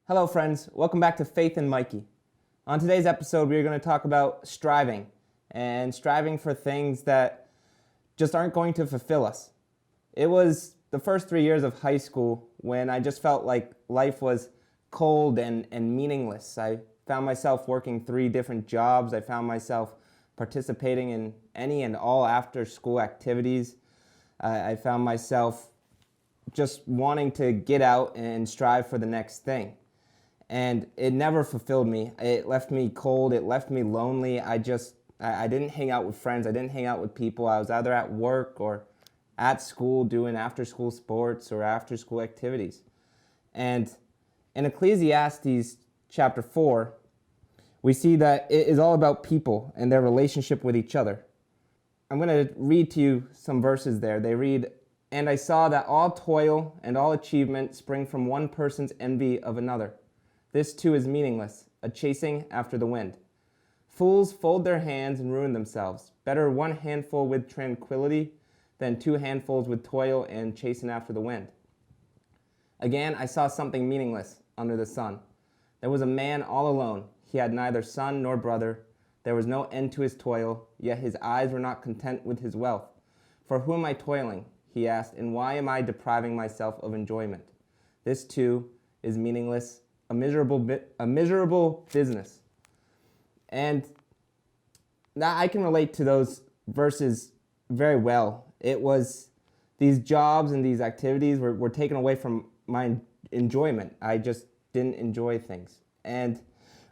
Hello friends, welcome back to Faith and Mikey. On today's episode, we're going to talk about striving and striving for things that just aren't going to fulfill us. It was the first 3 years of high school when I just felt like life was cold and meaningless. I found myself working 3 different jobs. I found myself participating in any and all after school activities. I found myself just wanting to get out and strive for the next thing. And it never fulfilled me. It left me cold. It left me lonely. I didn't hang out with friends. I didn't hang out with people. I was either at work or at school doing after-school sports or after-school activities. And in Ecclesiastes chapter 4, we see that it is all about people and their relationship with each other. I'm going to read to you some verses there. They read, "And I saw that all toil and all achievement spring from one person's envy of another. This too is meaningless, a chasing after the wind. Fools fold their hands and ruin themselves. Better one handful with tranquility than 2 handfuls with toil and chasing after the wind." Again, I saw something meaningless under the sun. There was a man all alone. He had neither son nor brother. There was no end to his toil, yet his eyes were not content with his wealth. "For who am I toiling?" he asked, "and why am I depriving myself of enjoyment? This too is meaningless, a miserable business." And now I can relate to those verses very well. It was these jobs and these activities were taken away from my enjoyment. I just didn't enjoy things. And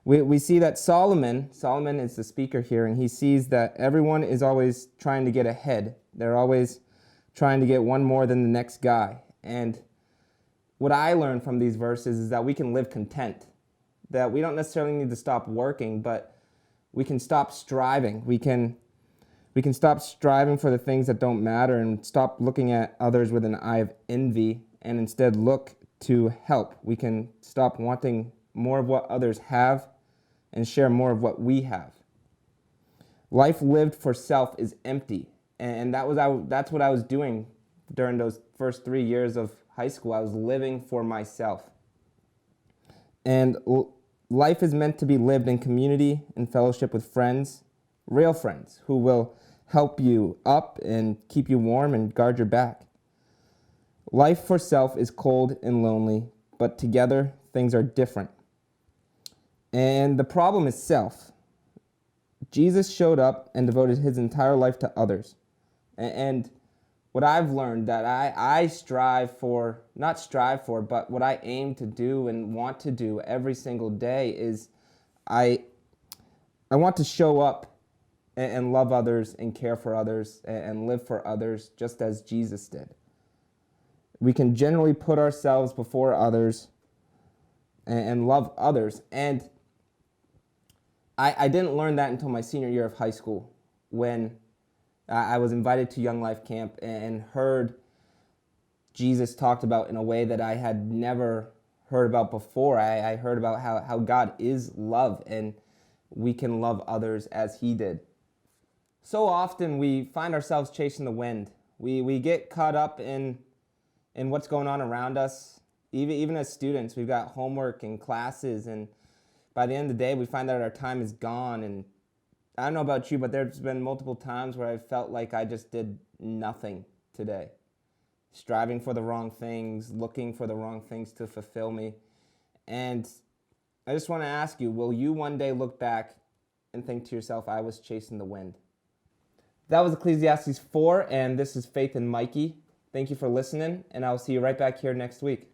we see that Solomon is the speaker here, and he sees that everyone is always trying to get ahead. They're always trying to get one more than the next guy. And what I learned from these verses is that we can live content, that we don't necessarily need to stop working, but we can stop striving. We can stop striving for the things that don't matter and stop looking at others with an eye of envy and instead look to help. We can stop wanting more of what others have and share more of what we have. Life lived for self is empty, and that's what I was doing during those first 3 years of high school. I was living for myself. And life is meant to be lived in community and fellowship with friends, real friends, who will help you up and keep you warm and guard your back. Life for self is cold and lonely, but together things are different. And the problem is self. Jesus showed up and devoted his entire life to others. And what I've learned that I but what I aim to do and want to do every single day is I want to show up and love others and care for others and live for others just as Jesus did. We can generally put ourselves before others and love others. And I didn't learn that until my senior year of high school when I was invited to Young Life Camp and heard Jesus talked about in a way that I had never heard about before. I heard about how God is love and we can love others as he did. So often we find ourselves chasing the wind. We get caught up in what's going on around us. Even as students, we've got homework and classes, and by the end of the day, we find that our time is gone. And I don't know about you, but there's been multiple times where I felt like I just did nothing today. Striving for the wrong things, looking for the wrong things to fulfill me. And I just want to ask you, will you one day look back and think to yourself, I was chasing the wind? That was Ecclesiastes 4, and this is Faith and Mikey. Thank you for listening, and I'll see you right back here next week.